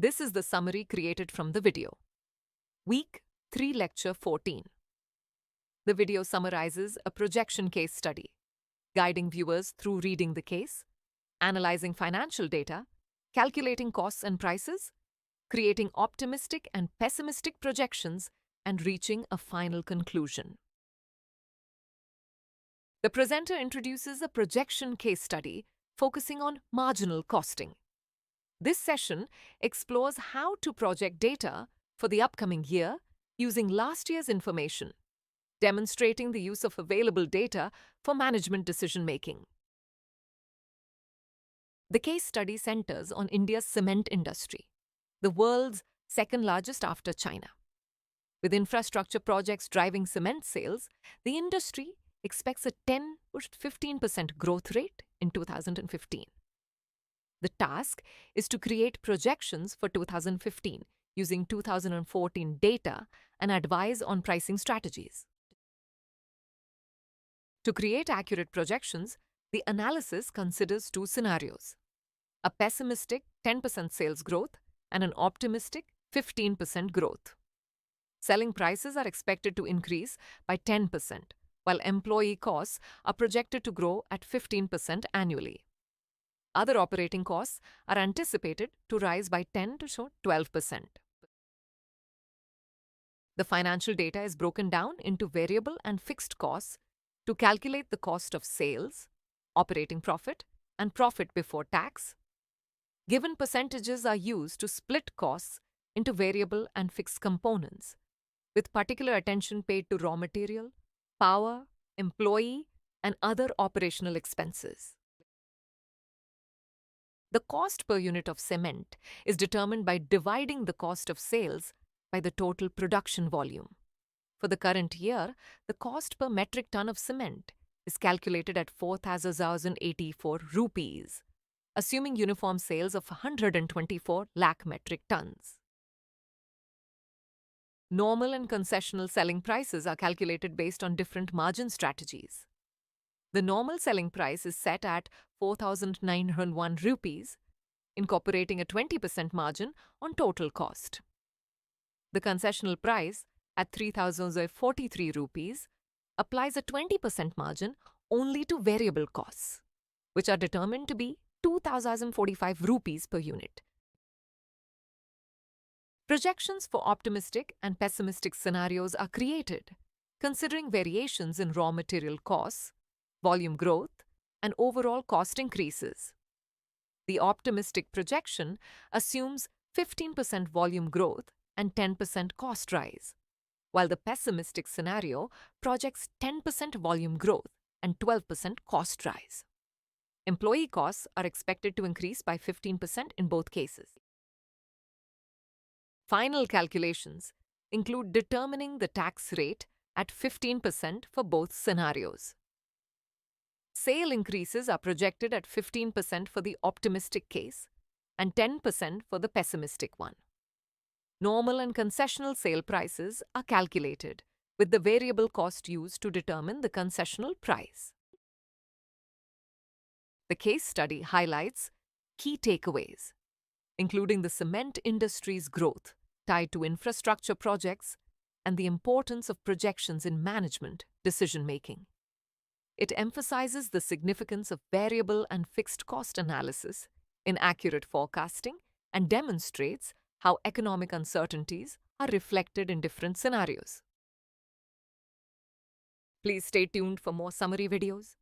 This is the summary created from the video. Week 3, Lecture 14. The video summarizes a projection case study, guiding viewers through reading the case, analyzing financial data, calculating costs and prices, creating optimistic and pessimistic projections, and reaching a final conclusion. The presenter introduces a projection case study focusing on marginal costing. This session explores how to project data for the upcoming year using last year's information, demonstrating the use of available data for management decision-making. The case study centers on India's cement industry, the world's second largest after China. With infrastructure projects driving cement sales, the industry expects a 10 to 15% growth rate in 2015. The task is to create projections for 2015 using 2014 data and advise on pricing strategies. To create accurate projections, the analysis considers two scenarios: a pessimistic 10% sales growth and an optimistic 15% growth. Selling prices are expected to increase by 10%, while employee costs are projected to grow at 15% annually. Other operating costs are anticipated to rise by 10 to 12%. The financial data is broken down into variable and fixed costs to calculate the cost of sales, operating profit, and profit before tax. Given percentages are used to split costs into variable and fixed components, with particular attention paid to raw material, power, employee, and other operational expenses. The cost per unit of cement is determined by dividing the cost of sales by the total production volume. For the current year, the cost per metric ton of cement is calculated at 4,084 rupees, assuming uniform sales of 124 lakh metric tons. Normal and concessional selling prices are calculated based on different margin strategies. The normal selling price is set at 4,901 rupees, incorporating a 20% margin on total cost. The concessional price at 3,043 rupees applies a 20% margin only to variable costs, which are determined to be 2,045 rupees per unit. Projections for optimistic and pessimistic scenarios are created, considering variations in raw material costs, volume growth, and overall cost increases. The optimistic projection assumes 15% volume growth and 10% cost rise, while the pessimistic scenario projects 10% volume growth and 12% cost rise. Employee costs are expected to increase by 15% in both cases. Final calculations include determining the tax rate at 15% for both scenarios. Sale increases are projected at 15% for the optimistic case and 10% for the pessimistic one. Normal and concessional sale prices are calculated, with the variable cost used to determine the concessional price. The case study highlights key takeaways, including the cement industry's growth tied to infrastructure projects and the importance of projections in management decision-making. It emphasizes the significance of variable and fixed cost analysis in accurate forecasting and demonstrates how economic uncertainties are reflected in different scenarios. Please stay tuned for more summary videos.